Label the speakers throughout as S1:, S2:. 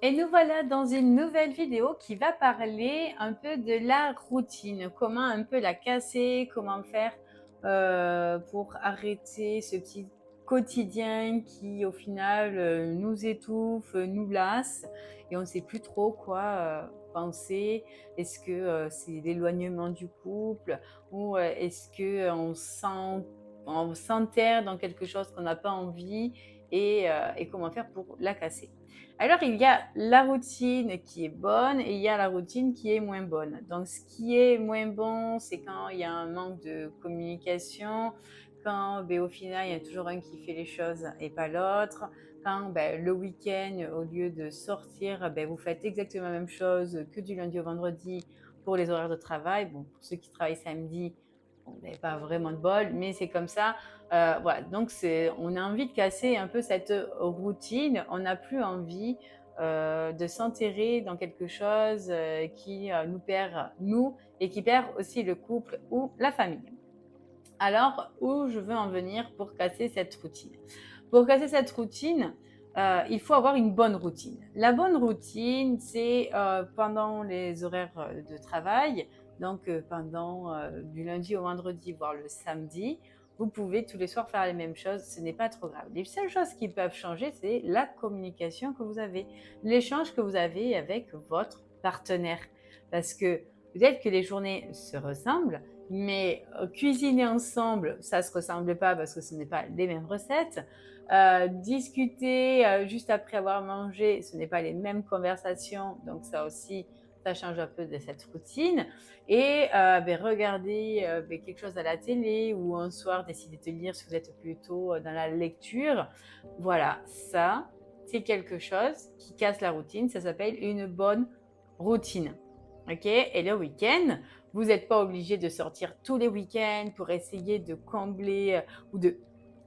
S1: Et nous voilà dans une nouvelle vidéo qui va parler un peu de la routine, comment un peu la casser, comment faire pour arrêter ce petit quotidien qui au final nous étouffe, nous lasse et on ne sait plus trop quoi penser. Est-ce que c'est l'éloignement du couple ou est-ce que on s'enterre dans quelque chose qu'on n'a pas envie et comment faire pour la casser. Alors, il y a la routine qui est bonne et il y a la routine qui est moins bonne. Donc, ce qui est moins bon, c'est quand il y a un manque de communication, quand au final, il y a toujours un qui fait les choses et pas l'autre, quand le week-end, au lieu de sortir, vous faites exactement la même chose que du lundi au vendredi pour les horaires de travail. Bon, pour ceux qui travaillent samedi, bon, vous n'avez pas vraiment de bol, mais c'est comme ça. Voilà, donc on a envie de casser un peu cette routine. On n'a plus envie de s'enterrer dans quelque chose qui nous perd, nous, et qui perd aussi le couple ou la famille. Alors, où je veux en venir pour casser cette routine? Pour casser cette routine, il faut avoir une bonne routine. La bonne routine, c'est pendant les horaires de travail, donc pendant du lundi au vendredi, voire le samedi, vous pouvez tous les soirs faire les mêmes choses, ce n'est pas trop grave. Les seules choses qui peuvent changer, c'est la communication que vous avez, l'échange que vous avez avec votre partenaire. Parce que peut-être que les journées se ressemblent, mais cuisiner ensemble, ça ne se ressemble pas parce que ce n'est pas les mêmes recettes. Discuter juste après avoir mangé, ce n'est pas les mêmes conversations, donc ça aussi, ça change un peu de cette routine. Et regarder quelque chose à la télé ou un soir décider de lire si vous êtes plutôt dans la lecture. Voilà, ça, c'est quelque chose qui casse la routine. Ça s'appelle une bonne routine. Ok. Et le week-end, vous n'êtes pas obligé de sortir tous les week-ends pour essayer de combler ou de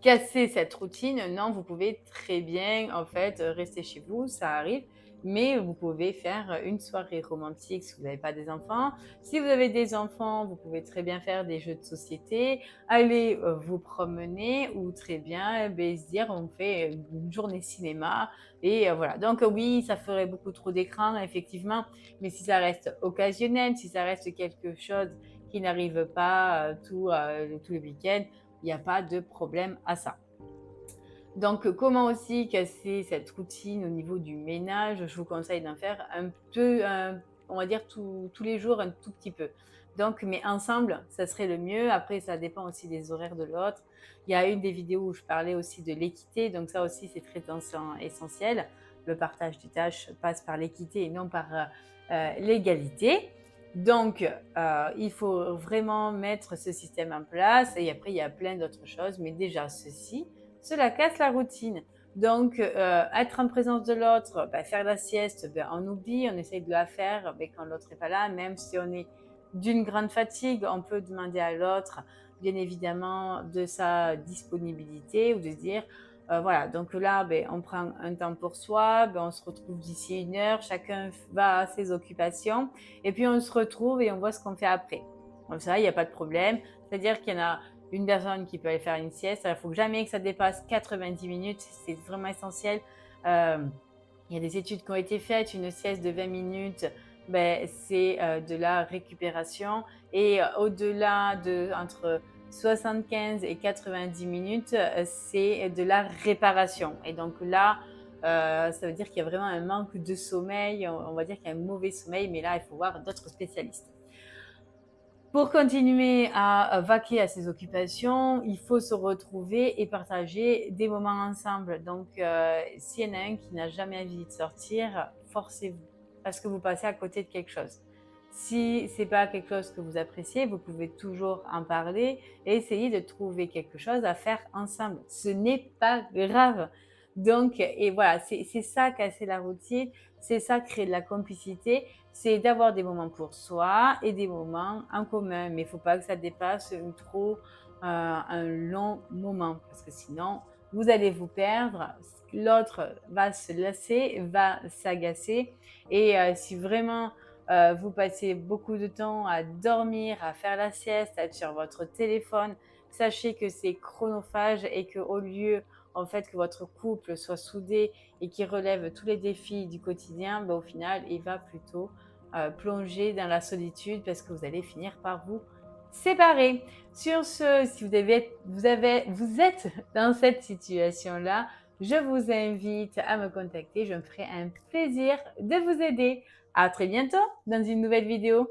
S1: casser cette routine. Non, vous pouvez très bien, en fait, rester chez vous, ça arrive, mais vous pouvez faire une soirée romantique si vous n'avez pas des enfants. Si vous avez des enfants, vous pouvez très bien faire des jeux de société, aller vous promener ou très bien se dire on fait une journée cinéma et voilà. Donc oui, ça ferait beaucoup trop d'écran, effectivement, mais si ça reste occasionnel, si ça reste quelque chose qui n'arrive pas tous les week-ends, il n'y a pas de problème à ça. Donc, comment aussi casser cette routine au niveau du ménage? Je vous conseille d'en faire un peu, on va dire tous les jours un tout petit peu. Donc, mais ensemble, ça serait le mieux. Après, ça dépend aussi des horaires de l'autre. Il y a une des vidéos où je parlais aussi de l'équité. Donc, ça aussi, c'est très essentiel. Le partage des tâches passe par l'équité et non par l'égalité. Donc, il faut vraiment mettre ce système en place. Et après, il y a plein d'autres choses. Mais déjà, cela casse la routine. Donc, être en présence de l'autre, faire la sieste, on oublie, on essaye de la faire quand l'autre n'est pas là. Même si on est d'une grande fatigue, on peut demander à l'autre, bien évidemment, de sa disponibilité ou de se dire, voilà, donc là, on prend un temps pour soi, on se retrouve d'ici 1 heure, chacun va à ses occupations, et puis on se retrouve et on voit ce qu'on fait après. Comme ça, il n'y a pas de problème. C'est-à-dire qu'il y en a une personne qui peut aller faire une sieste. Il ne faut jamais que ça dépasse 90 minutes, c'est vraiment essentiel. Euh, il y a des études qui ont été faites, une sieste de 20 minutes, c'est de la récupération. Et au-delà de entre 75 et 90 minutes, c'est de la réparation. Et donc là, ça veut dire qu'il y a vraiment un manque de sommeil, on va dire qu'il y a un mauvais sommeil, mais là, il faut voir d'autres spécialistes. Pour continuer à vaquer à ses occupations, il faut se retrouver et partager des moments ensemble. Donc, s'il y en a un qui n'a jamais envie de sortir, forcez-vous parce que vous passez à côté de quelque chose. Si c'est pas quelque chose que vous appréciez, vous pouvez toujours en parler et essayer de trouver quelque chose à faire ensemble. Ce n'est pas grave. Donc, et voilà, c'est ça casser la routine, c'est ça créer de la complicité, c'est d'avoir des moments pour soi et des moments en commun. Mais il ne faut pas que ça dépasse trop un long moment parce que sinon, vous allez vous perdre. L'autre va se lasser, va s'agacer. Et si vraiment vous passez beaucoup de temps à dormir, à faire la sieste, à être sur votre téléphone, sachez que c'est chronophage et qu'au lieu en fait que votre couple soit soudé et qu'il relève tous les défis du quotidien, ben, au final, il va plutôt plonger dans la solitude parce que vous allez finir par vous séparer. Sur ce, si vous êtes dans cette situation-là, je vous invite à me contacter. Je me ferai un plaisir de vous aider. À très bientôt dans une nouvelle vidéo.